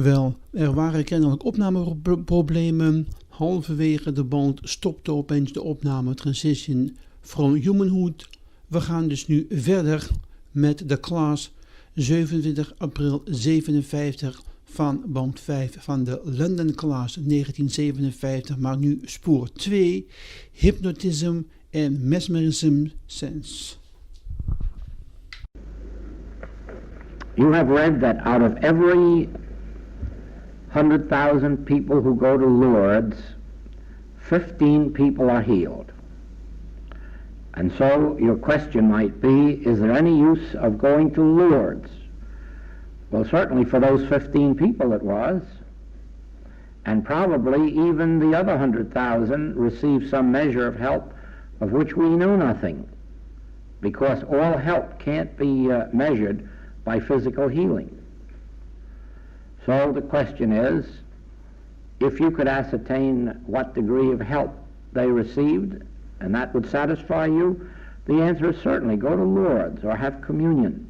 Wel, er waren kennelijk opnameproblemen. Halverwege de band stopte opeens de opname Transition from Humanhood. We gaan dus nu verder met de klas 27 april 57 van band 5 van de London Class 1957, maar nu spoor 2, Hypnotism and Mesmerism Sense. You have read that out of every 100,000 people who go to Lourdes, 15 people are healed. And so your question might be, is there any use of going to Lourdes? Well, certainly for those 15 people it was. And probably even the other 100,000 received some measure of help of which we know nothing, because all help can't be measured by physical healing. So the question is, if you could ascertain what degree of help they received, and that would satisfy you, the answer is certainly go to Lourdes or have communion.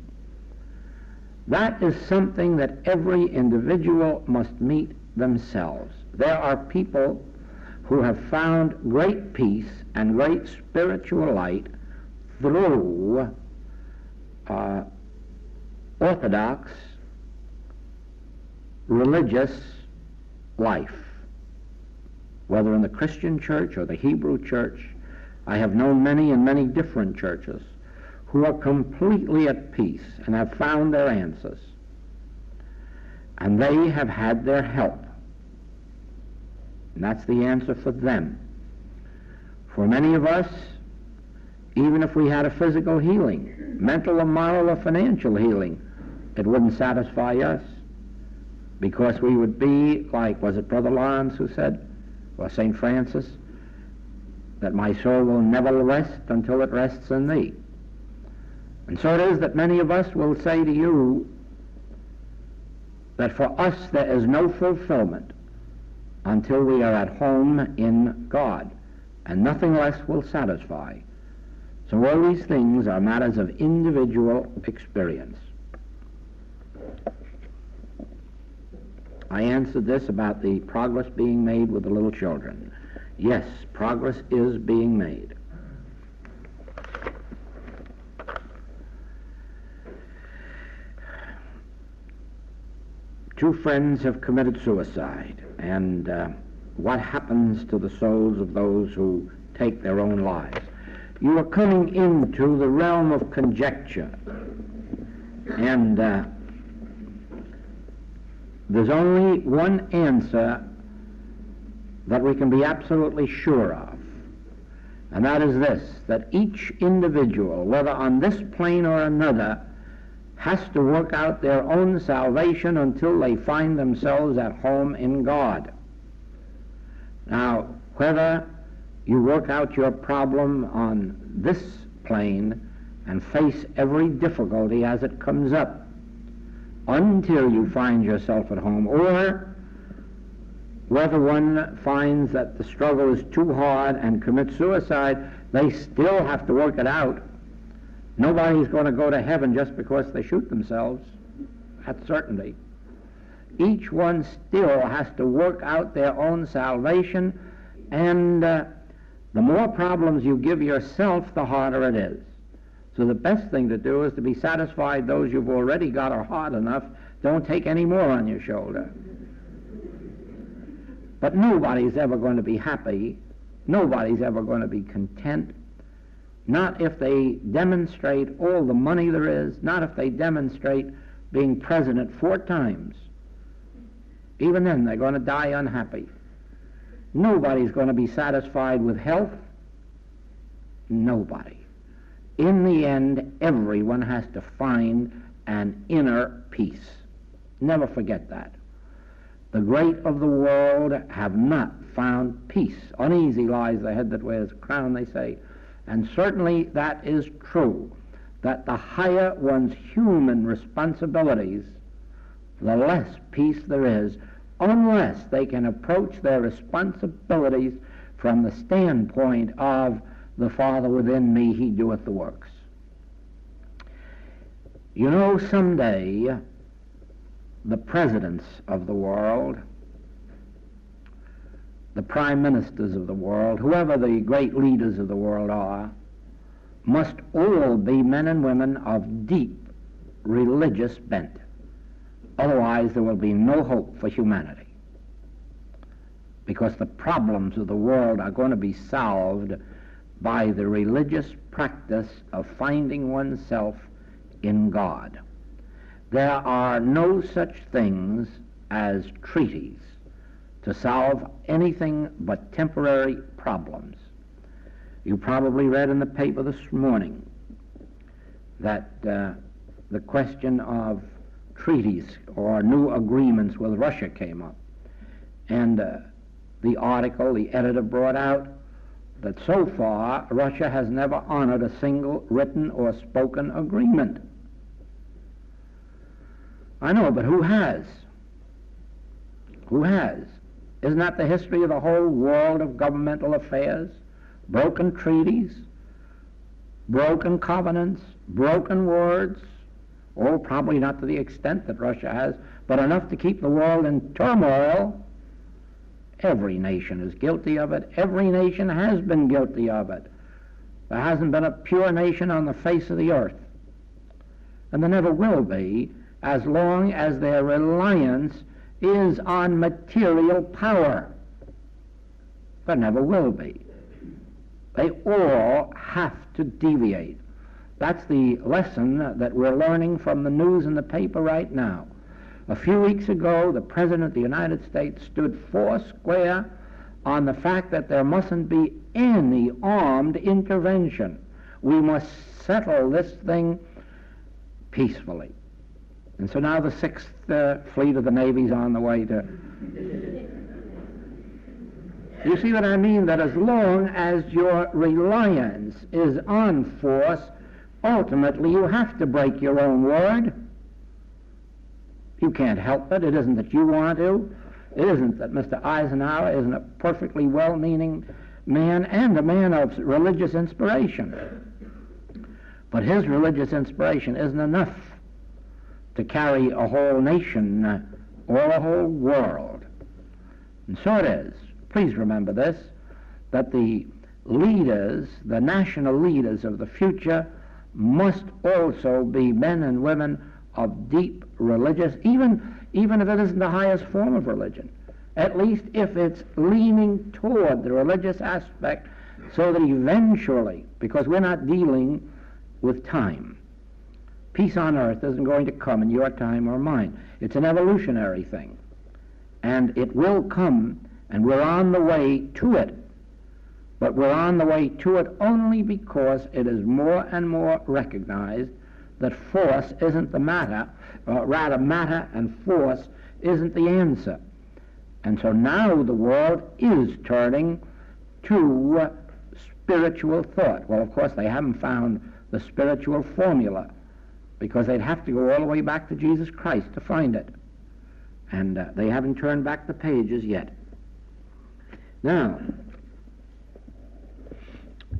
That is something that every individual must meet themselves. There are people who have found great peace and great spiritual light through orthodox religious life, whether in the Christian church or the Hebrew church. I have known many in many different churches who are completely at peace and have found their answers. And they have had their help. And that's the answer for them. For many of us, even if we had a physical healing, mental or moral or financial healing, it wouldn't satisfy us, because we would be like, was it Brother Lawrence who said, or St. Francis, that my soul will never rest until it rests in thee. And so it is that many of us will say to you that for us there is no fulfillment until we are at home in God, and nothing less will satisfy. So all these things are matters of individual experience. I answered this about the progress being made with the little children. Yes, progress is being made. Two friends have committed suicide, and what happens to the souls of those who take their own lives? You are coming into the realm of conjecture, and there's only one answer that we can be absolutely sure of, and that is this, that each individual, whether on this plane or another, has to work out their own salvation until they find themselves at home in God. Now, whether you work out your problem on this plane and face every difficulty as it comes up until you find yourself at home, or whether one finds that the struggle is too hard and commits suicide, they still have to work it out. Nobody's going to go to heaven just because they shoot themselves. That's certainty. Each one still has to work out their own salvation, and the more problems you give yourself, the harder it is. So the best thing to do is to be satisfied those you've already got are hard enough. Don't take any more on your shoulder. But nobody's ever going to be happy. Nobody's ever going to be content. Not if they demonstrate all the money there is, not if they demonstrate being president 4 times. Even then, they're going to die unhappy. Nobody's going to be satisfied with health. Nobody. In the end, everyone has to find an inner peace. Never forget that. The great of the world have not found peace. Uneasy lies the head that wears a crown, they say. And certainly that is true, that the higher one's human responsibilities, the less peace there is, unless they can approach their responsibilities from the standpoint of the Father within me, he doeth the works. You know, someday the presidents of the world, the prime ministers of the world, whoever the great leaders of the world are, must all be men and women of deep religious bent. Otherwise there will be no hope for humanity, because the problems of the world are going to be solved by the religious practice of finding oneself in God. There are no such things as treaties to solve anything but temporary problems. You probably read in the paper this morning that the question of treaties or new agreements with Russia came up. And the article, the editor brought out that so far Russia has never honored a single written or spoken agreement. I know, but who has? Who has? Isn't that the history of the whole world of governmental affairs? Broken treaties, broken covenants, broken words. Oh, probably not to the extent that Russia has, but enough to keep the world in turmoil. Every nation is guilty of it. Every nation has been guilty of it. There hasn't been a pure nation on the face of the earth. And there never will be, as long as their reliance is on material power. There never will be. They all have to deviate. That's the lesson that we're learning from the news in the paper right now. A few weeks ago, the President of the United States stood foursquare on the fact that there mustn't be any armed intervention. We must settle this thing peacefully. And so now the Sixth Fleet of the Navy's on the way to... You see what I mean? That as long as your reliance is on force, ultimately you have to break your own word. You can't help it. It isn't that you want to. It isn't that Mr. Eisenhower isn't a perfectly well-meaning man and a man of religious inspiration. But his religious inspiration isn't enough to carry a whole nation or a whole world. And so it is. Please remember this, that the leaders, the national leaders of the future, must also be men and women of deep religious, even if it isn't the highest form of religion, at least if it's leaning toward the religious aspect, so that eventually, because we're not dealing with time, peace on earth isn't going to come in your time or mine. It's an evolutionary thing, and it will come, and we're on the way to it. But we're on the way to it only because it is more and more recognized that force isn't the matter, rather matter and force isn't the answer. And so now the world is turning to spiritual thought. Well, of course, they haven't found the spiritual formula, because they'd have to go all the way back to Jesus Christ to find it. And they haven't turned back the pages yet. Now,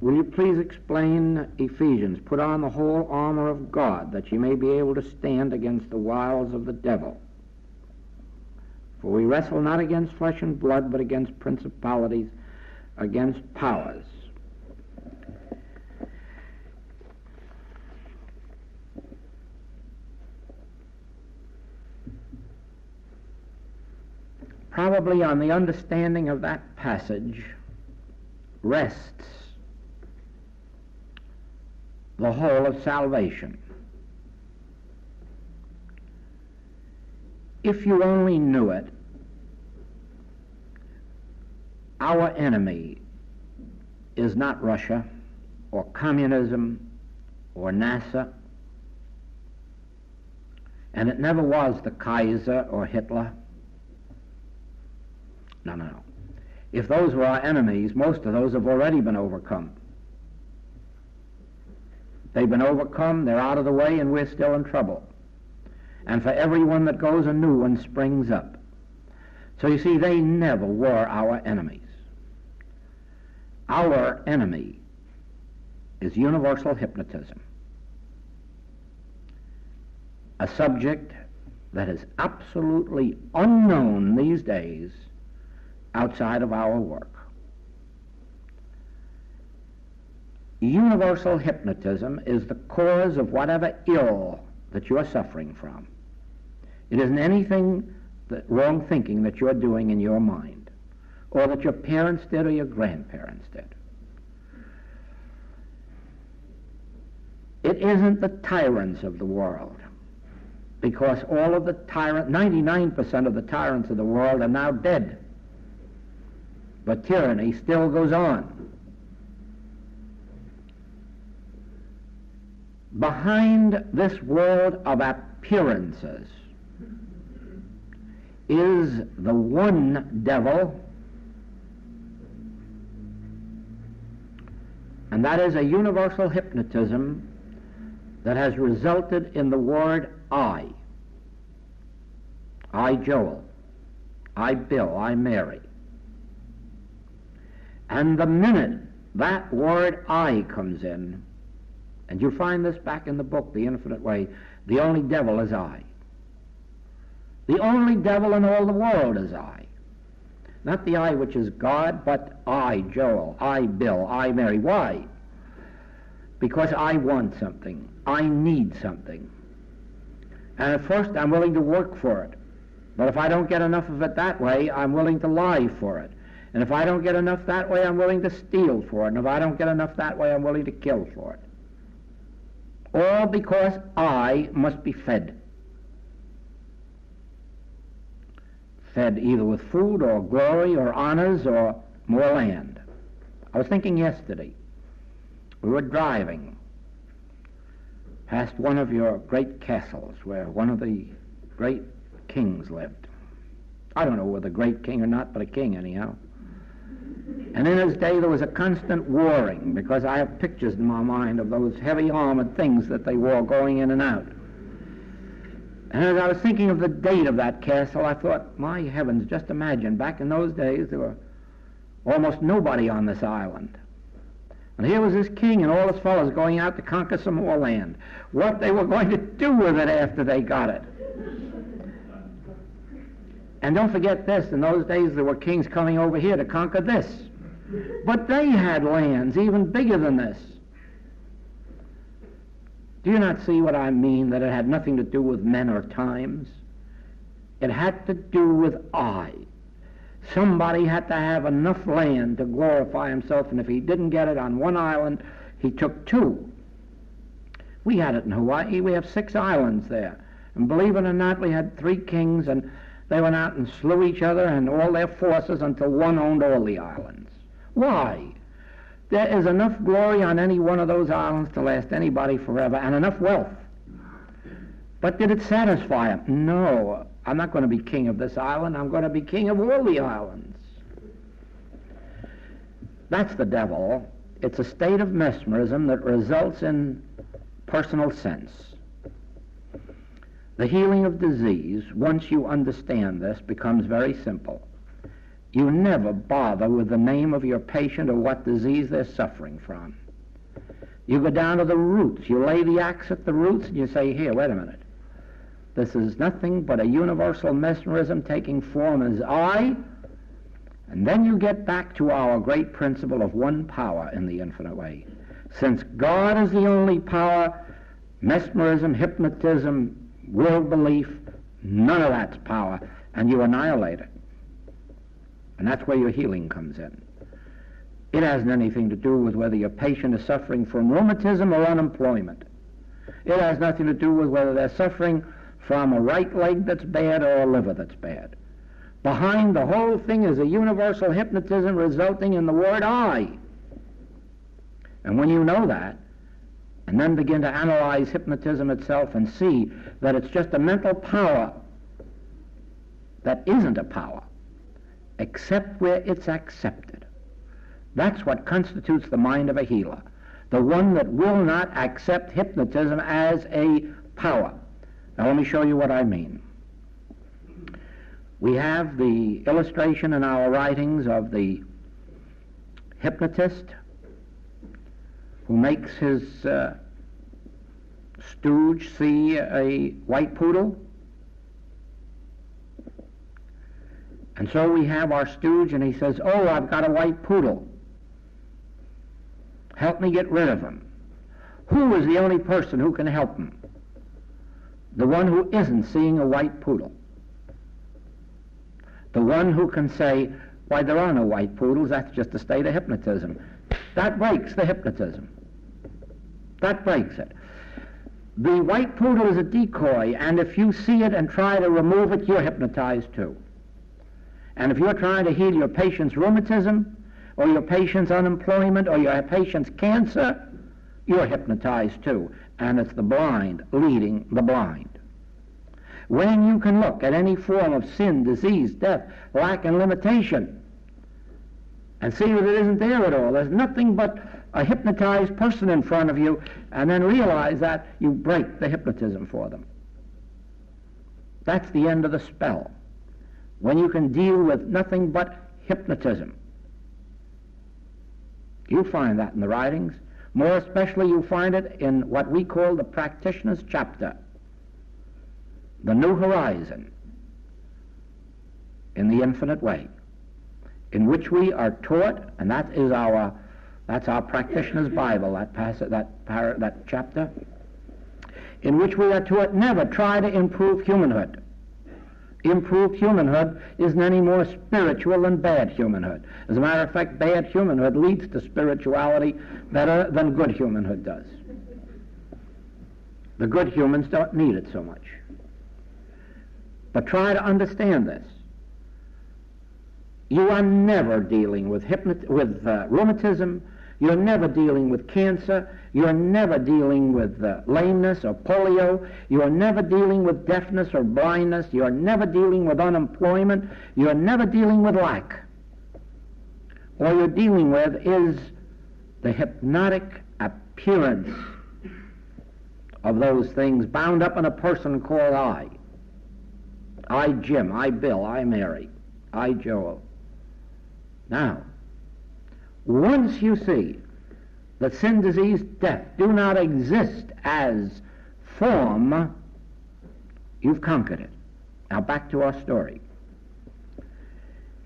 will you please explain Ephesians? Put on the whole armor of God, that ye may be able to stand against the wiles of the devil. For we wrestle not against flesh and blood, but against principalities, against powers. Probably on the understanding of that passage rests the whole of salvation. If you only knew it, our enemy is not Russia or communism or NASA, and it never was the Kaiser or Hitler. No. If those were our enemies, most of those have already been overcome. They've been overcome, they're out of the way, and we're still in trouble. And for every one that goes, a new one springs up. So you see, they never were our enemies. Our enemy is universal hypnotism, a subject that is absolutely unknown these days outside of our work. Universal hypnotism is the cause of whatever ill that you are suffering from. It isn't anything wrong thinking that you're doing in your mind, or that your parents did or your grandparents did. It isn't the tyrants of the world, because all of the 99% of the tyrants of the world are now dead. But tyranny still goes on. Behind this world of appearances is the one devil, and that is a universal hypnotism that has resulted in the word I. I, Joel. I, Bill. I, Mary. And the minute that word I comes in, and you'll find this back in the book, The Infinite Way, the only devil is I. The only devil in all the world is I. Not the I which is God, but I, Joel, I, Bill, I, Mary. Why? Because I want something. I need something. And at first I'm willing to work for it. But if I don't get enough of it that way, I'm willing to lie for it. And if I don't get enough that way, I'm willing to steal for it. And if I don't get enough that way, I'm willing to kill for it. All because I must be fed. Fed either with food or glory or honors or more land. I was thinking yesterday, we were driving past one of your great castles where one of the great kings lived. I don't know whether a great king or not, but a king anyhow. And in his day there was a constant warring, because I have pictures in my mind of those heavy armored things that they wore going in and out. And as I was thinking of the date of that castle, I thought, my heavens, just imagine, back in those days there were almost nobody on this island. And here was this king and all his fellows going out to conquer some more land. What they were going to do with it after they got it. And don't forget this, in those days there were kings coming over here to conquer this. But they had lands even bigger than this. Do you not see what I mean, that it had nothing to do with men or times? It had to do with I. Somebody had to have enough land to glorify himself, and if he didn't get it on one island, he took two. We had it in Hawaii. We have 6 islands there. And believe it or not, we had 3 kings, and they went out and slew each other and all their forces until one owned all the islands. Why? There is enough glory on any one of those islands to last anybody forever, and enough wealth. But did it satisfy him? No. I'm not going to be king of this island. I'm going to be king of all the islands. That's the devil. It's a state of mesmerism that results in personal sense. The healing of disease, once you understand this, becomes very simple. You never bother with the name of your patient or what disease they're suffering from. You go down to the roots. You lay the axe at the roots and you say, here, wait a minute. This is nothing but a universal mesmerism taking form as I. And then you get back to our great principle of one power in the infinite way. Since God is the only power, mesmerism, hypnotism, will belief, none of that's power, and you annihilate it. And that's where your healing comes in. It hasn't anything to do with whether your patient is suffering from rheumatism or unemployment. It has nothing to do with whether they're suffering from a right leg that's bad or a liver that's bad. Behind the whole thing is a universal hypnotism resulting in the word I. And when you know that, and then begin to analyze hypnotism itself and see that it's just a mental power that isn't a power, except where it's accepted. That's what constitutes the mind of a healer, the one that will not accept hypnotism as a power. Now let me show you what I mean. We have the illustration in our writings of the hypnotist who makes his stooge see a white poodle. And so we have our stooge, and he says, oh, I've got a white poodle. Help me get rid of him. Who is the only person who can help him? The one who isn't seeing a white poodle. The one who can say, why, there are no white poodles, that's just a state of hypnotism. That breaks the hypnotism. That breaks it. The white poodle is a decoy, and if you see it and try to remove it, you're hypnotized too. And if you're trying to heal your patient's rheumatism, or your patient's unemployment, or your patient's cancer, you're hypnotized too. And it's the blind leading the blind. When you can look at any form of sin, disease, death, lack, and limitation, and see that it isn't there at all, there's nothing but a hypnotized person in front of you, and then realize that, you break the hypnotism for them. That's the end of the spell. When you can deal with nothing but hypnotism. You'll find that in the writings. More especially, you'll find it in what we call the practitioner's chapter, the new horizon in the infinite way, in which we are taught, and that's our practitioner's Bible, that chapter, in which we are taught never try to improve humanhood. Improved humanhood isn't any more spiritual than bad humanhood. As a matter of fact, bad humanhood leads to spirituality better than good humanhood does. The good humans don't need it so much. But try to understand this. You are never dealing with rheumatism. You're never dealing with cancer. You're never dealing with lameness or polio. You're never dealing with deafness or blindness. You're never dealing with unemployment. You're never dealing with lack. All you're dealing with is the hypnotic appearance of those things bound up in a person called I. I Jim, I Bill, I Mary, I Joel. Now, once you see that sin, disease, death do not exist as form, you've conquered it. Now back to our story.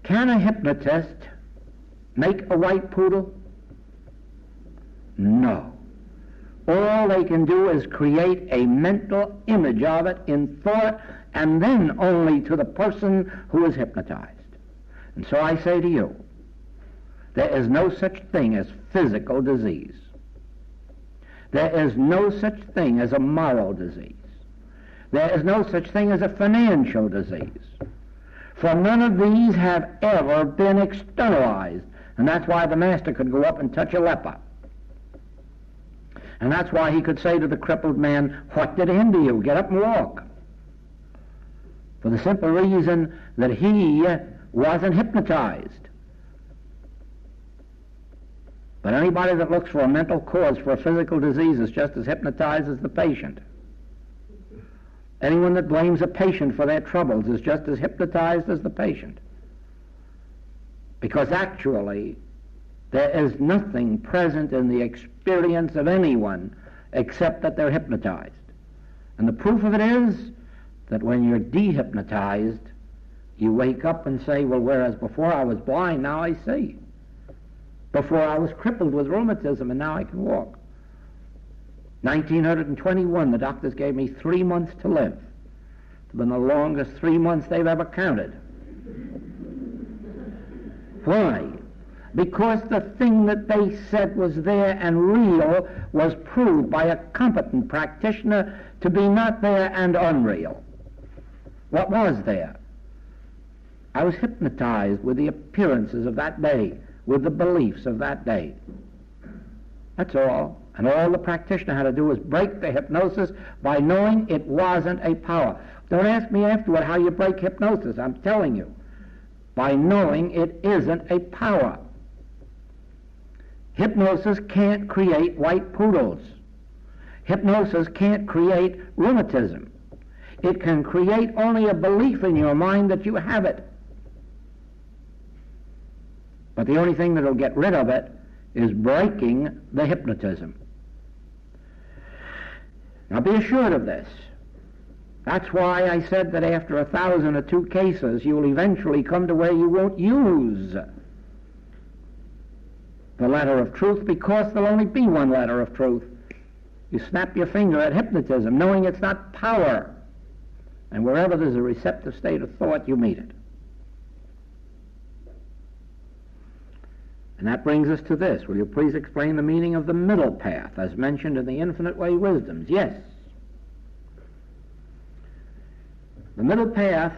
Can a hypnotist make a white poodle? No. All they can do is create a mental image of it in thought, and then only to the person who is hypnotized. And so I say to you, there is no such thing as physical disease. There is no such thing as a moral disease. There is no such thing as a financial disease. For none of these have ever been externalized. And that's why the master could go up and touch a leper. And that's why he could say to the crippled man, what did hinder you? Get up and walk. For the simple reason that he wasn't hypnotized. But anybody that looks for a mental cause for a physical disease is just as hypnotized as the patient. Anyone that blames a patient for their troubles is just as hypnotized as the patient. Because actually, there is nothing present in the experience of anyone except that they're hypnotized. And the proof of it is that when you're dehypnotized, you wake up and say, well, whereas before I was blind, now I see. Before I was crippled with rheumatism, and now I can walk. 1921, the doctors gave me 3 months to live. It's been the longest 3 months they've ever counted. Why? Because the thing that they said was there and real was proved by a competent practitioner to be not there and unreal. What was there? I was hypnotized with the appearances of that day, with the beliefs of that day. That's all. And all the practitioner had to do was break the hypnosis by knowing it wasn't a power. Don't ask me afterward how you break hypnosis. I'm telling you. By knowing it isn't a power. Hypnosis can't create white poodles. Hypnosis can't create rheumatism. It can create only a belief in your mind that you have it. But the only thing that will get rid of it is breaking the hypnotism. Now be assured of this. That's why I said that after 1,002 cases, you'll eventually come to where you won't use the letter of truth, because there'll only be one letter of truth. You snap your finger at hypnotism, knowing it's not power. And wherever there's a receptive state of thought, you meet it. And that brings us to this. Will you please explain the meaning of the middle path, as mentioned in the Infinite Way Wisdoms? Yes. The middle path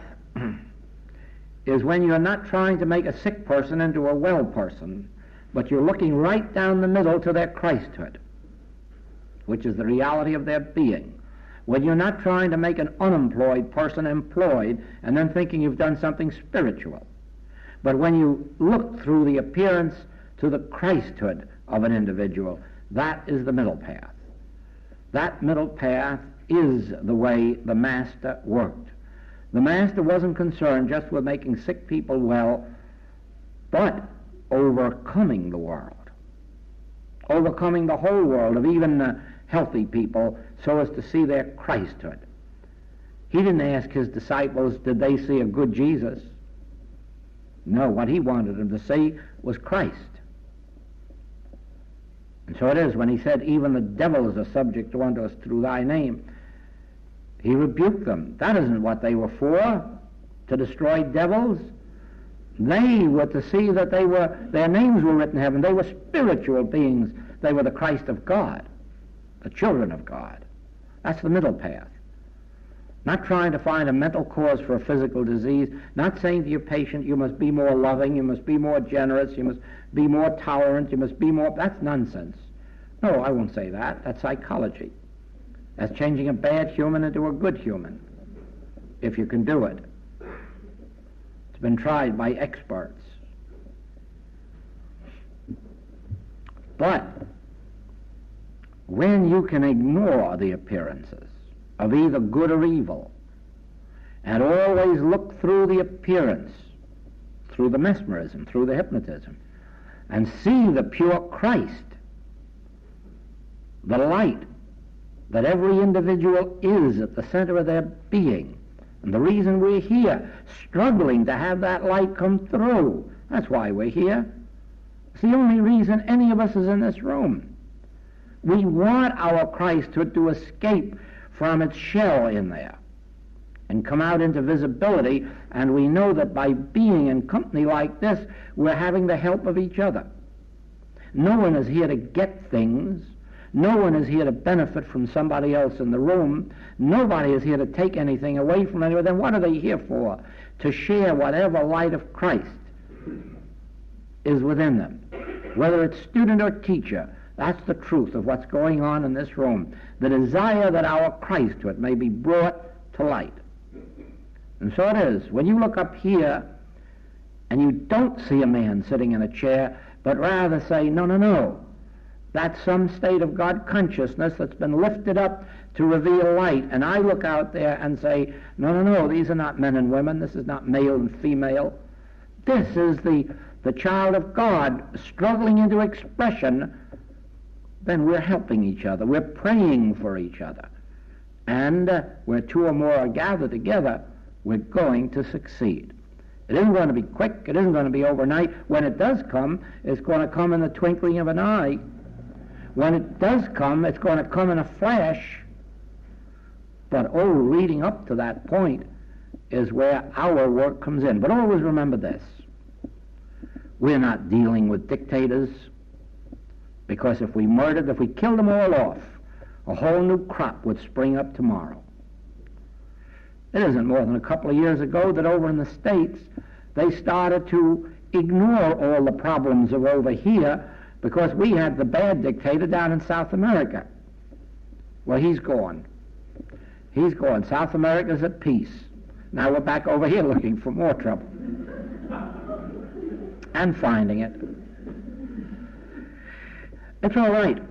is when you're not trying to make a sick person into a well person, but you're looking right down the middle to their Christhood, which is the reality of their being. When you're not trying to make an unemployed person employed and then thinking you've done something spiritual, but when you look through the appearance to the Christhood of an individual, that is the middle path. That middle path is the way the Master worked. The Master wasn't concerned just with making sick people well, but overcoming the world, overcoming the whole world of even healthy people, so as to see their Christhood. He didn't ask his disciples, did they see a good Jesus? No, what he wanted them to see was Christ. And so it is when he said, even the devils are subject unto us through thy name. He rebuked them. That isn't what they were for, to destroy devils. They were to see that their names were written in heaven. They were spiritual beings. They were the Christ of God, the children of God. That's the middle path. Not trying to find a mental cause for a physical disease, not saying to your patient, you must be more loving, you must be more generous, you must be more tolerant, you must be more... That's nonsense. No, I won't say that. That's psychology. That's changing a bad human into a good human, if you can do it. It's been tried by experts. But when you can ignore the appearances of either good or evil, and always look through the appearance, through the mesmerism, through the hypnotism, and see the pure Christ, the light that every individual is at the center of their being, and the reason we're here, struggling to have that light come through. That's why we're here. It's the only reason any of us is in this room. We want our Christhood to escape from its shell in there and come out into visibility, and we know that by being in company like this, we're having the help of each other. No one is here to get things. No one is here to benefit from somebody else in the room. Nobody is here to take anything away from anyone. Then what are they here for? To share whatever light of Christ is within them. Whether it's student or teacher, that's the truth of what's going on in this room. The desire that our Christhood may be brought to light. And so it is. When you look up here and you don't see a man sitting in a chair, but rather say, no, no, no. That's some state of God consciousness that's been lifted up to reveal light. And I look out there and say, no, no, no, these are not men and women. This is not male and female. This is the child of God struggling into expression. Then we're helping each other. We're praying for each other. And where two or more are gathered together, we're going to succeed. It isn't going to be quick. It isn't going to be overnight. When it does come, it's going to come in the twinkling of an eye. When it does come, it's going to come in a flash. But leading up to that point is where our work comes in. But always remember this. We're not dealing with dictators, because if we killed them all off, a whole new crop would spring up tomorrow. It isn't more than a couple of years ago that over in the States, they started to ignore all the problems of over here, because we had the bad dictator down in South America. Well, he's gone. He's gone. South America's at peace. Now we're back over here looking for more trouble. And finding it. It's all right.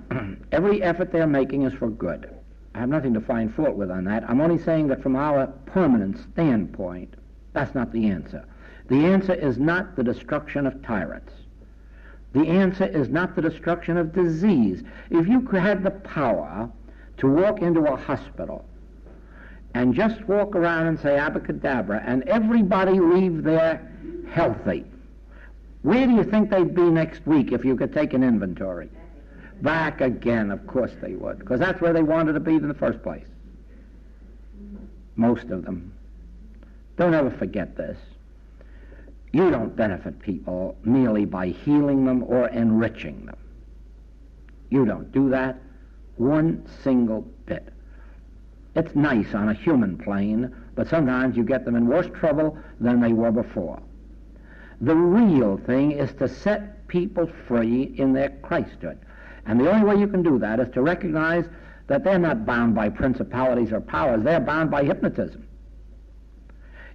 Every effort they're making is for good. I have nothing to find fault with on that. I'm only saying that from our permanent standpoint, that's not the answer. The answer is not the destruction of tyrants. The answer is not the destruction of disease. If you had the power to walk into a hospital and just walk around and say abracadabra, and everybody leave there healthy, where do you think they'd be next week if you could take an inventory? Back again, of course they would, because that's where they wanted to be in the first place. Most of them. Don't ever forget this. You don't benefit people merely by healing them or enriching them. You don't do that one single bit. It's nice on a human plane, but sometimes you get them in worse trouble than they were before. The real thing is to set people free in their Christhood. And the only way you can do that is to recognize that they're not bound by principalities or powers. They're bound by hypnotism.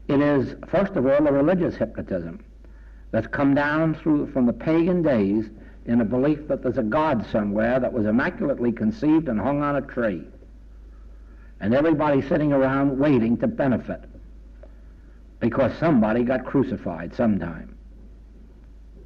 It is, first of all, a religious hypnotism that's come down from the pagan days in a belief that there's a God somewhere that was immaculately conceived and hung on a tree. And everybody sitting around waiting to benefit because somebody got crucified sometime.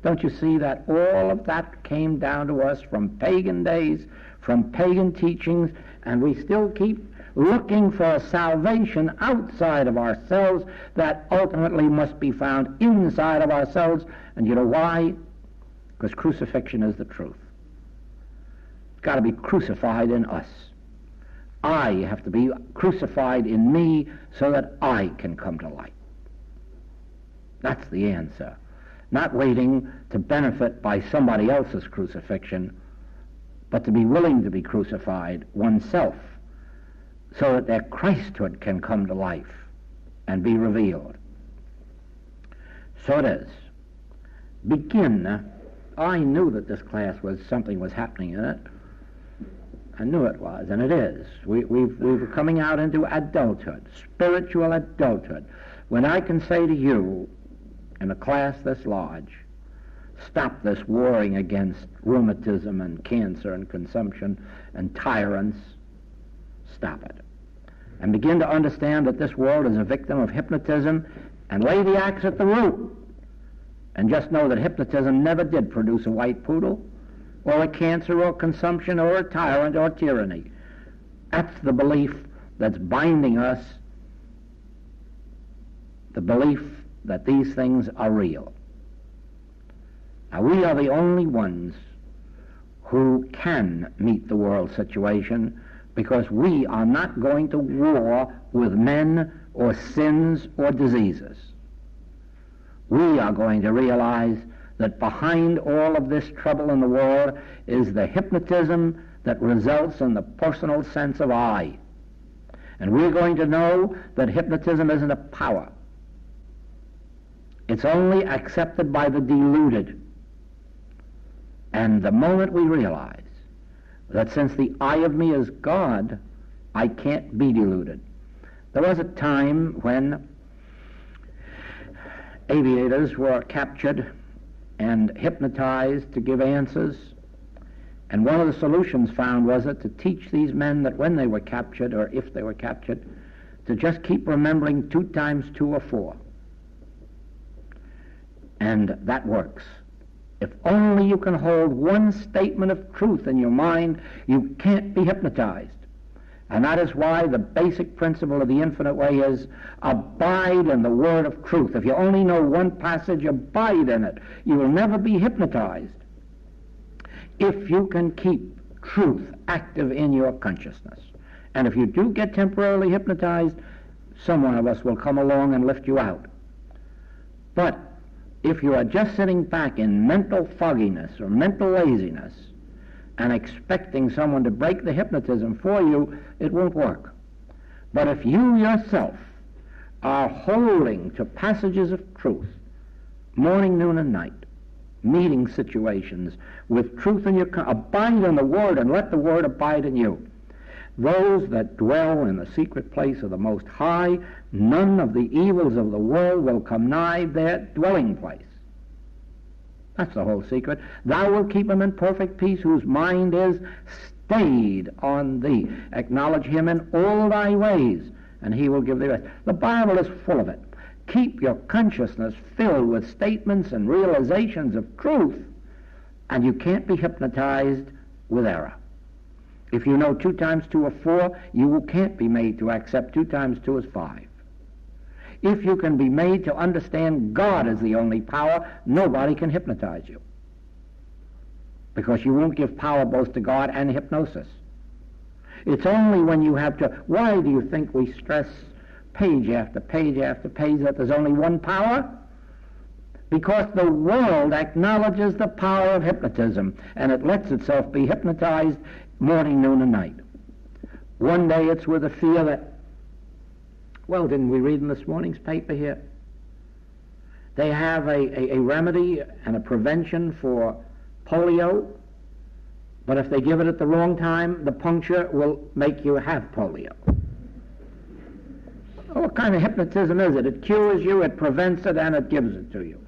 Don't you see that all of that came down to us from pagan days, from pagan teachings, and we still keep looking for a salvation outside of ourselves that ultimately must be found inside of ourselves. And you know why? Because crucifixion is the truth. It's got to be crucified in us. I have to be crucified in me so that I can come to light. That's the answer. Not waiting to benefit by somebody else's crucifixion, but to be willing to be crucified oneself so that their Christhood can come to life and be revealed. So it is. Begin. I knew that this class something was happening in it. I knew it was, and it is. We were coming out into adulthood, spiritual adulthood. When I can say to you, in a class this large, stop this warring against rheumatism and cancer and consumption and tyrants, stop it. And begin to understand that this world is a victim of hypnotism and lay the axe at the root. And just know that hypnotism never did produce a white poodle or a cancer or consumption or a tyrant or tyranny. That's the belief that's binding us, the belief that these things are real. Now, we are the only ones who can meet the world situation because we are not going to war with men or sins or diseases. We are going to realize that behind all of this trouble in the world is the hypnotism that results in the personal sense of I. And we're going to know that hypnotism isn't a power. It's only accepted by the deluded. And the moment we realize that since the I of me is God, I can't be deluded. There was a time when aviators were captured and hypnotized to give answers, and one of the solutions found was to teach these men that when they were captured, or if they were captured, to just keep remembering 2 times 2 or 4. And that works. If only you can hold one statement of truth in your mind, you can't be hypnotized. And that is why the basic principle of the infinite way is abide in the word of truth. If you only know one passage, abide in it. You will never be hypnotized if you can keep truth active in your consciousness. And if you do get temporarily hypnotized, some one of us will come along and lift you out. But if you are just sitting back in mental fogginess or mental laziness and expecting someone to break the hypnotism for you, it won't work. But if you yourself are holding to passages of truth, morning, noon, and night, meeting situations with truth in your abide in the Word and let the Word abide in you. Those that dwell in the secret place of the Most High, none of the evils of the world will come nigh their dwelling place. That's the whole secret. Thou wilt keep him in perfect peace whose mind is stayed on thee. Acknowledge him in all thy ways, and he will give thee rest. The Bible is full of it. Keep your consciousness filled with statements and realizations of truth, and you can't be hypnotized with error. If you know 2 times 2 is 4, you can't be made to accept 2 times 2 is 5. If you can be made to understand God is the only power, nobody can hypnotize you. Because you won't give power both to God and hypnosis. It's only when you have to... Why do you think we stress page after page after page that there's only one power? Because the world acknowledges the power of hypnotism, and it lets itself be hypnotized morning, noon, and night. One day it's with a fear that... Well, didn't we read in this morning's paper here? They have a remedy and a prevention for polio, but if they give it at the wrong time, the puncture will make you have polio. Oh, what kind of hypnotism is it? It cures you, it prevents it, and it gives it to you.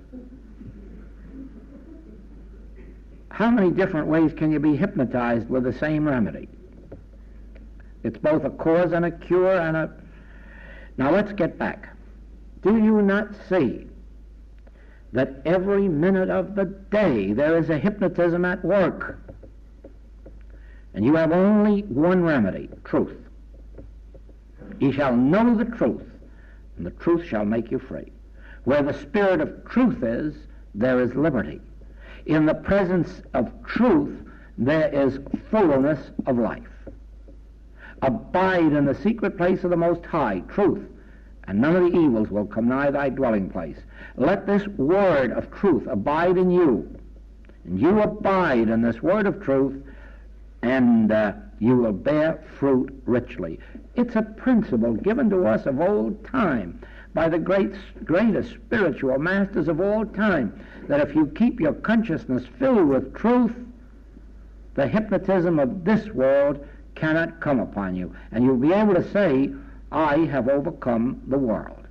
How many different ways can you be hypnotized with the same remedy? It's both a cause and a cure and a... Now let's get back. Do you not see that every minute of the day there is a hypnotism at work? And you have only one remedy, truth. Ye shall know the truth, and the truth shall make you free. Where the spirit of truth is, there is liberty. In the presence of truth, there is fullness of life. Abide in the secret place of the Most High, truth, and none of the evils will come nigh thy dwelling place. Let this word of truth abide in you, and you abide in this word of truth, and you will bear fruit richly. It's a principle given to us of old time by the greatest spiritual masters of all time, that if you keep your consciousness filled with truth, the hypnotism of this world cannot come upon you. And you'll be able to say, I have overcome the world.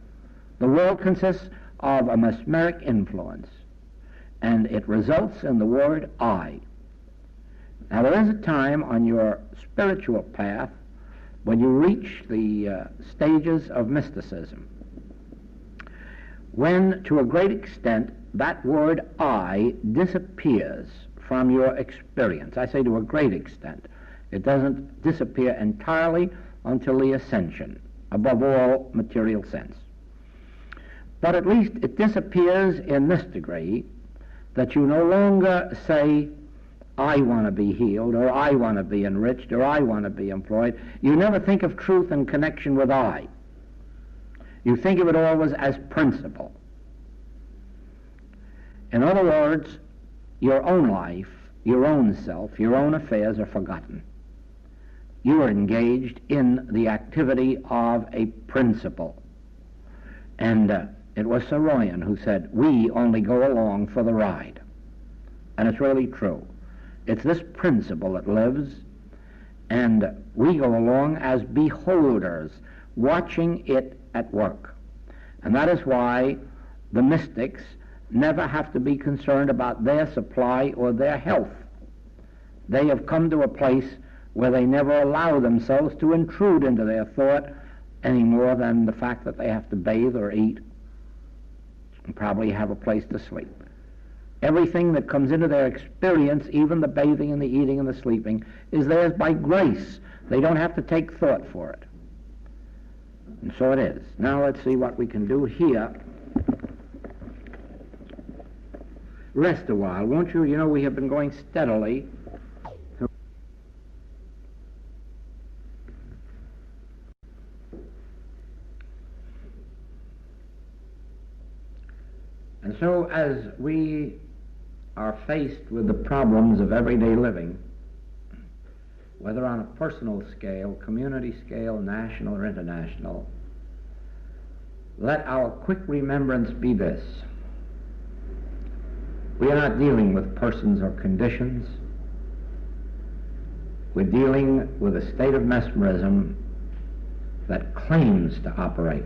The world consists of a mesmeric influence, and it results in the word I. Now there is a time on your spiritual path when you reach the stages of mysticism, when to a great extent that word I disappears from your experience. I say to a great extent. It doesn't disappear entirely until the ascension, above all material sense. But at least it disappears in this degree that you no longer say, I want to be healed, or I want to be enriched, or I want to be employed. You never think of truth in connection with I. You think of it always as principle. In other words, your own life, your own self, your own affairs are forgotten. You are engaged in the activity of a principle. And it was Saroyan who said, we only go along for the ride. And it's really true. It's this principle that lives, and we go along as beholders, watching it at work. And that is why the mystics never have to be concerned about their supply or their health. They have come to a place where they never allow themselves to intrude into their thought any more than the fact that they have to bathe or eat and probably have a place to sleep. Everything that comes into their experience, even the bathing and the eating and the sleeping, is theirs by grace. They don't have to take thought for it. And so it is. Now let's see what we can do here. Rest a while, won't you? You know, we have been going steadily. And so as we are faced with the problems of everyday living, whether on a personal scale, community scale, national or international, let our quick remembrance be this. We are not dealing with persons or conditions. We're dealing with a state of mesmerism that claims to operate.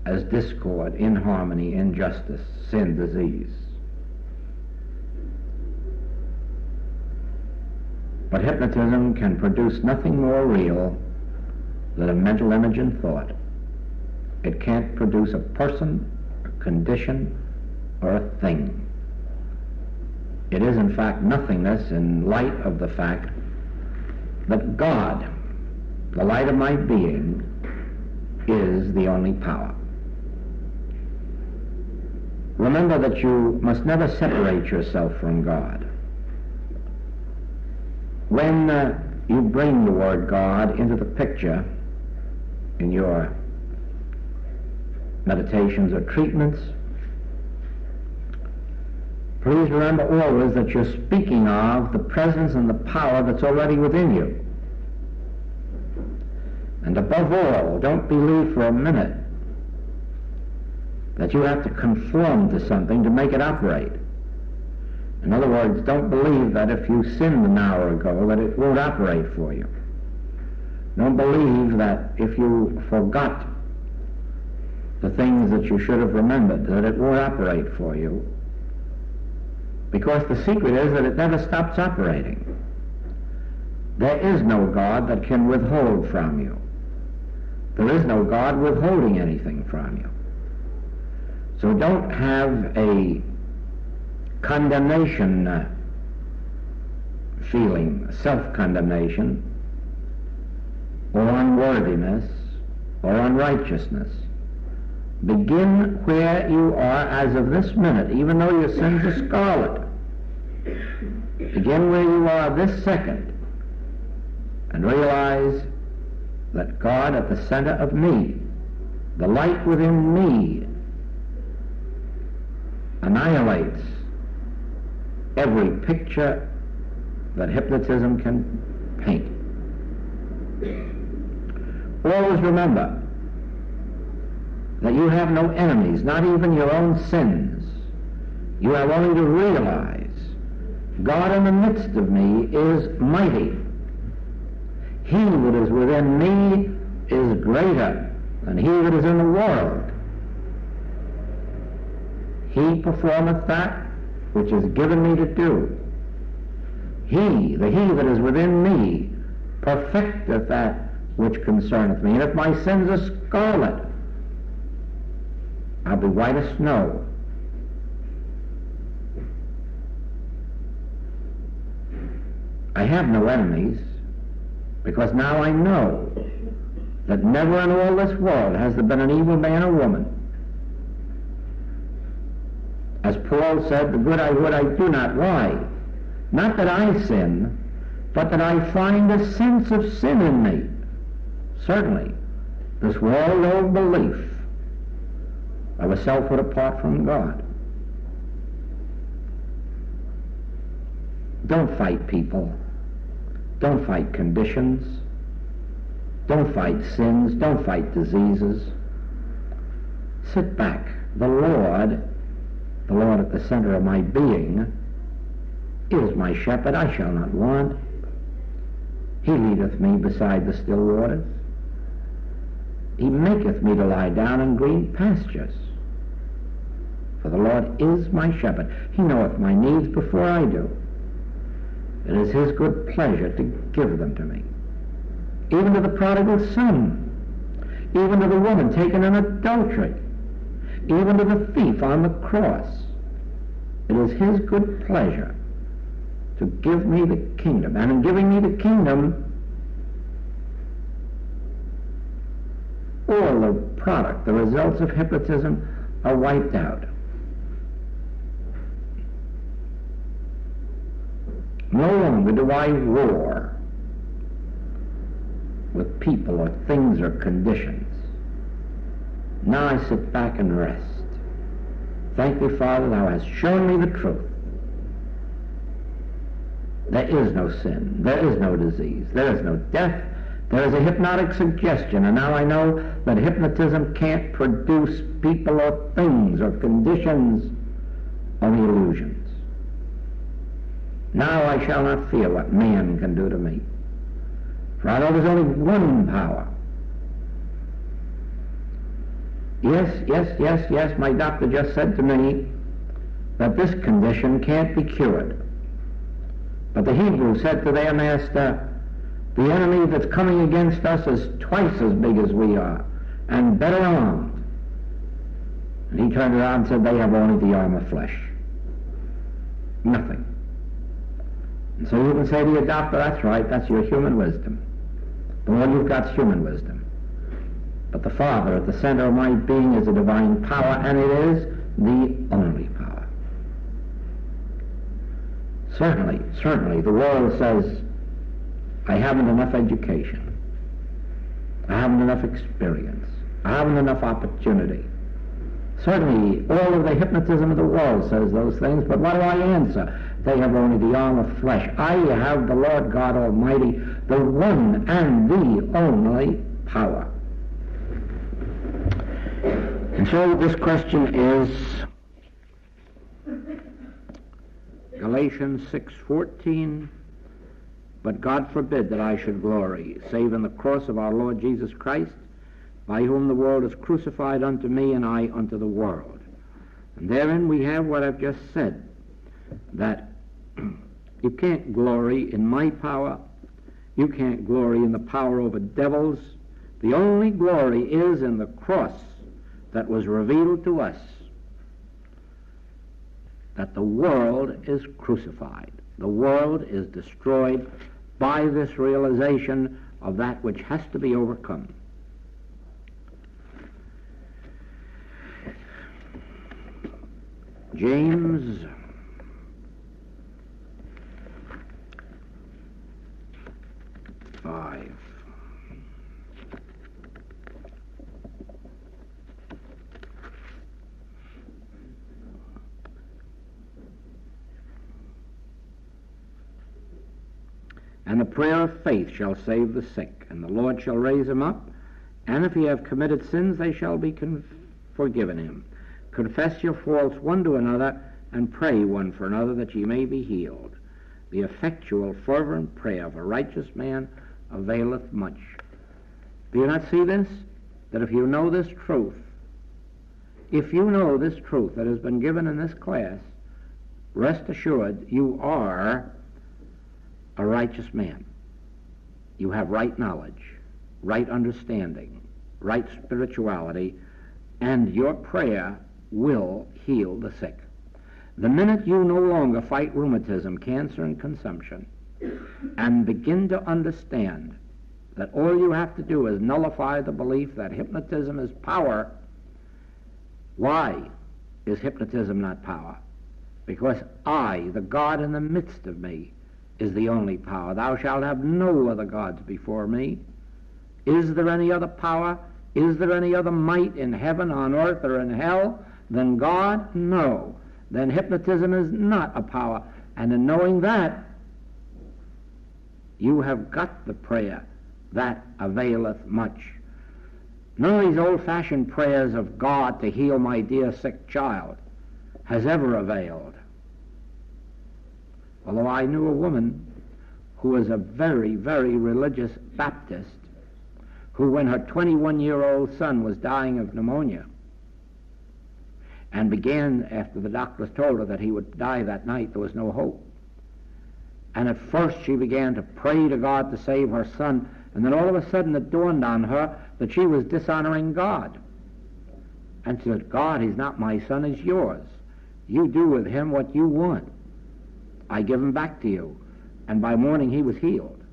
As discord, inharmony, injustice, sin, disease. But hypnotism can produce nothing more real than a mental image and thought. It can't produce a person, a condition, or a thing. It is in fact nothingness in light of the fact that God, the light of my being, is the only power. Remember that you must never separate yourself from God. When you bring the word God into the picture in your meditations or treatments, please remember always that you're speaking of the presence and the power that's already within you. And above all, don't believe for a minute that you have to conform to something to make it operate. In other words, don't believe that if you sinned an hour ago that it won't operate for you. Don't believe that if you forgot the things that you should have remembered that it won't operate for you. Because the secret is that it never stops operating. There is no God that can withhold from you. There is no God withholding anything from you. So don't have a condemnation feeling, self-condemnation, or unworthiness, or unrighteousness. Begin where you are as of this minute, even though your sins are scarlet. Begin where you are this second, and realize that God at the center of me, the light within me, annihilates every picture that hypnotism can paint. Always remember that you have no enemies, not even your own sins. You have only to realize God in the midst of me is mighty. He that is within me is greater than he that is in the world. He performeth that which is given me to do. He that is within me, perfecteth that which concerneth me. And if my sins are scarlet, I'll be white as snow. I have no enemies, because now I know that never in all this world has there been an evil man or woman. As Paul said, the good I would I do not lie. Not that I sin, but that I find a sense of sin in me. Certainly, this world-old belief of a selfhood apart from God. Don't fight people. Don't fight conditions. Don't fight sins. Don't fight diseases. Sit back. The Lord at the center of my being, is my shepherd. I shall not want. He leadeth me beside the still waters. He maketh me to lie down in green pastures. For the Lord is my shepherd. He knoweth my needs before I do. It is his good pleasure to give them to me. Even to the prodigal son, even to the woman taken in adultery, even to the thief on the cross. It is his good pleasure to give me the kingdom. And in giving me the kingdom, all the product, the results of hypnotism are wiped out. No longer do I war with people or things or conditions. Now I sit back and rest. Thank thee, Father, thou hast shown me the truth. There is no sin. There is no disease. There is no death. There is a hypnotic suggestion, and now I know that hypnotism can't produce people or things or conditions, only illusions. Now I shall not fear what man can do to me. For I know there's only one power. Yes, my doctor just said to me that this condition can't be cured. But the Hebrew said to their master, the enemy that's coming against us is twice as big as we are, and better armed. And he turned around and said, they have only the arm of flesh. Nothing. And so you can say to your doctor, that's right, that's your human wisdom. But all you've got is human wisdom. But the Father at the center of my being is a divine power, and it is the only power. Certainly, the world says, I haven't enough education. I haven't enough experience. I haven't enough opportunity. Certainly, all of the hypnotism of the world says those things, but what do I answer? They have only the arm of flesh. I have the Lord God Almighty, the one and the only power. And so this question is Galatians 6:14, but God forbid that I should glory, save in the cross of our Lord Jesus Christ, by whom the world is crucified unto me, and I unto the world. And therein we have what I've just said, that you can't glory in my power, you can't glory in the power over devils. The only glory is in the cross that was revealed to us, that the world is crucified. The world is destroyed by this realization of that which has to be overcome. James 5. And the prayer of faith shall save the sick, and the Lord shall raise him up, and if he have committed sins, they shall be forgiven him. Confess your faults one to another, and pray one for another, that ye may be healed. The effectual, fervent prayer of a righteous man availeth much. Do you not see this? That if you know this truth, if you know this truth that has been given in this class, rest assured you are a righteous man. You have right knowledge, right understanding, right spirituality, and your prayer will heal the sick. The minute you no longer fight rheumatism, cancer, and consumption, and begin to understand that all you have to do is nullify the belief that hypnotism is power. Why is hypnotism not power? Because I, the God in the midst of me, is the only power. Thou shalt have no other gods before me. Is there any other power? Is there any other might in heaven, on earth, or in hell than God? No. Then hypnotism is not a power. And in knowing that, you have got the prayer that availeth much. None of these old-fashioned prayers of God to heal my dear sick child has ever availed. Although I knew a woman who was a very, very religious Baptist, who, when her 21-year-old son was dying of pneumonia, and began, after the doctors told her that he would die that night, there was no hope. And at first she began to pray to God to save her son, and then all of a sudden it dawned on her that she was dishonoring God. And she said, God, he's not my son, he's yours. You do with him what you want. I give him back to you. And by morning he was healed.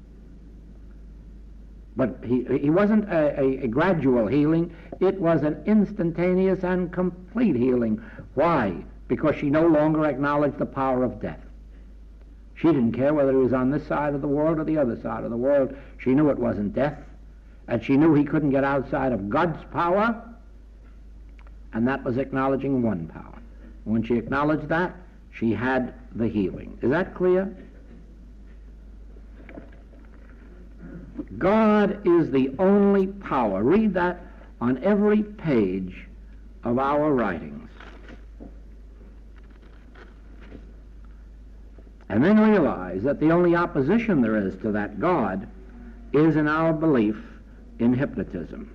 But he wasn't a gradual healing. It was an instantaneous and complete healing. Why? Because she no longer acknowledged the power of death. She didn't care whether he was on this side of the world or the other side of the world. She knew it wasn't death. And she knew he couldn't get outside of God's power. And that was acknowledging one power. When she acknowledged that, she had the healing. Is that clear? God is the only power. Read that on every page of our writings. And then realize that the only opposition there is to that God is in our belief in hypnotism.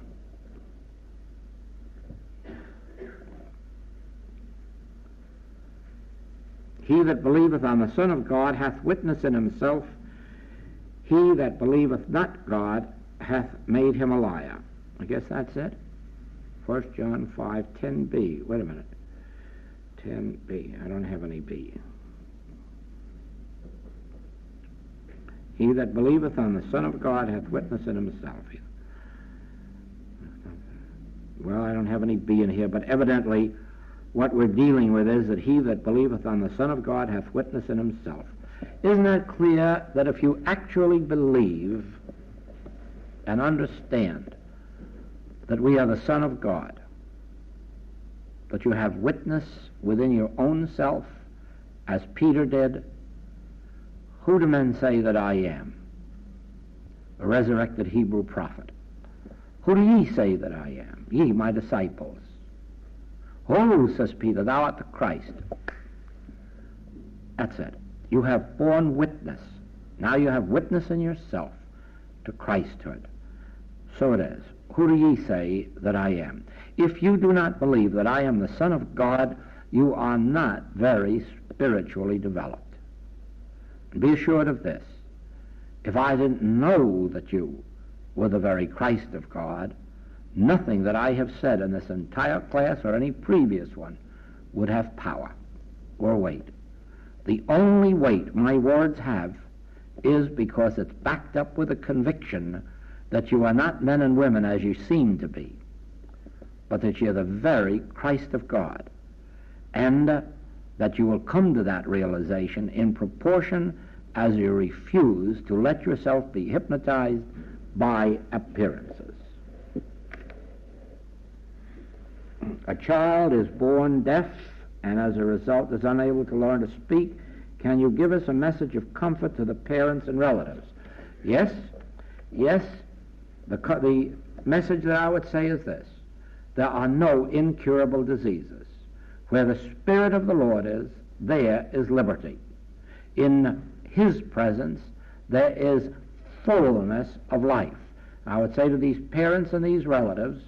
He that believeth on the Son of God hath witness in himself. He that believeth not God hath made him a liar. I guess that's it. 1 John 5, 10b. Wait a minute. 10b. I don't have any b. He that believeth on the Son of God hath witness in himself. Well, I don't have any B in here, but evidently what we're dealing with is that he that believeth on the Son of God hath witness in himself. Isn't that clear that if you actually believe and understand that we are the Son of God, that you have witness within your own self, as Peter did, who do men say that I am? A resurrected Hebrew prophet. Who do ye say that I am? Ye, my disciples. Oh, says Peter, thou art the Christ. That's it. You have borne witness. Now you have witness in yourself to Christhood. So it is. Who do ye say that I am? If you do not believe that I am the Son of God, you are not very spiritually developed. Be assured of this. If I didn't know that you were the very Christ of God, nothing that I have said in this entire class or any previous one would have power or weight. The only weight my words have is because it's backed up with a conviction that you are not men and women as you seem to be, but that you're the very Christ of God, and that you will come to that realization in proportion as you refuse to let yourself be hypnotized by appearances. A child is born deaf and as a result is unable to learn to speak. Can you give us a message of comfort to the parents and relatives? Yes. The message that I would say is this: there are no incurable diseases. Where the Spirit of the Lord is, there is liberty. In His presence, there is fullness of life. I would say to these parents and these relatives,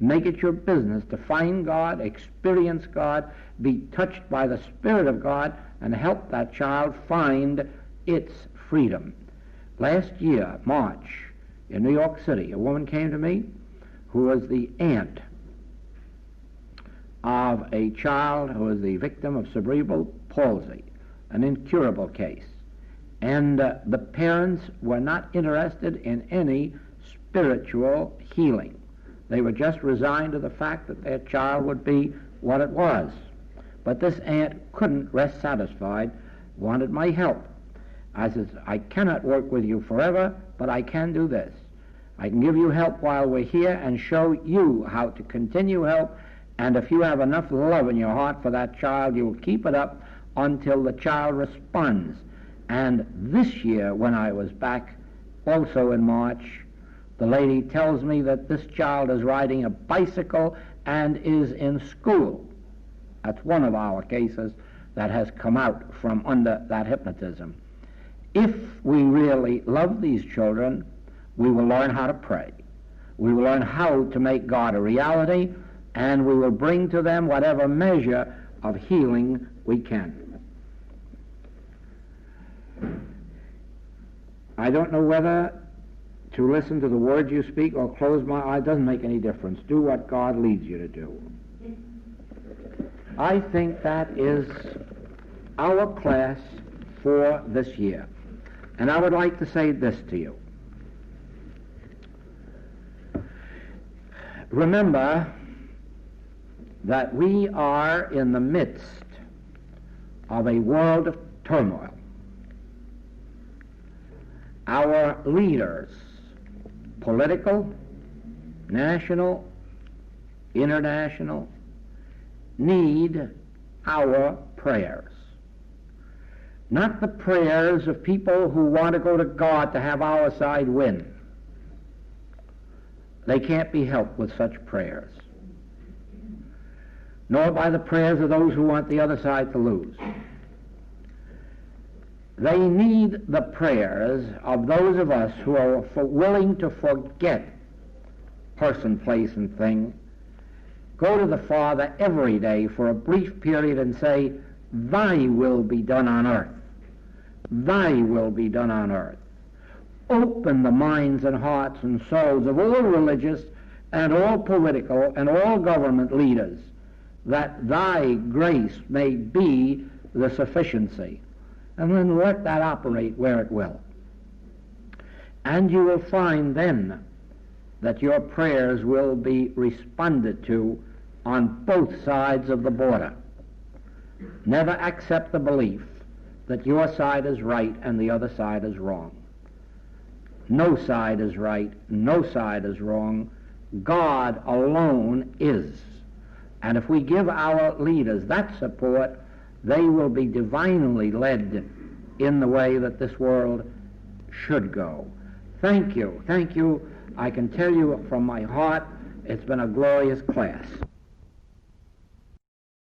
make it your business to find God, experience God, be touched by the Spirit of God, and help that child find its freedom. Last year, March, in New York City, a woman came to me who was the aunt of a child who was the victim of cerebral palsy, an incurable case. And the parents were not interested in any spiritual healing. They were just resigned to the fact that their child would be what it was. But this aunt couldn't rest satisfied, wanted my help. I says, I cannot work with you forever, but I can do this. I can give you help while we're here and show you how to continue help, and if you have enough love in your heart for that child, you'll keep it up until the child responds. And this year, when I was back, also in March, the lady tells me that this child is riding a bicycle and is in school. That's one of our cases that has come out from under that hypnotism. If we really love these children, we will learn how to pray. We will learn how to make God a reality, and we will bring to them whatever measure of healing we can. I don't know whether to listen to the words you speak or close my eyes. It doesn't make any difference. Do what God leads you to do. I think that is our class for this year. And I would like to say this to you. Remember that we are in the midst of a world of turmoil. Our leaders, political, national, international, need our prayers. Not the prayers of people who want to go to God to have our side win. They can't be helped with such prayers. Nor by the prayers of those who want the other side to lose. They need the prayers of those of us who are willing to forget person, place, and thing, go to the Father every day for a brief period and say, Thy will be done on earth. Thy will be done on earth. Open the minds and hearts and souls of all religious and all political and all government leaders, that Thy grace may be the sufficiency. And then let that operate where it will. And you will find then that your prayers will be responded to on both sides of the border. Never accept the belief that your side is right and the other side is wrong. No side is right, no side is wrong. God alone is. And if we give our leaders that support, they will be divinely led in the way that this world should go. Thank you. Thank you. I can tell you from my heart, it's been a glorious class.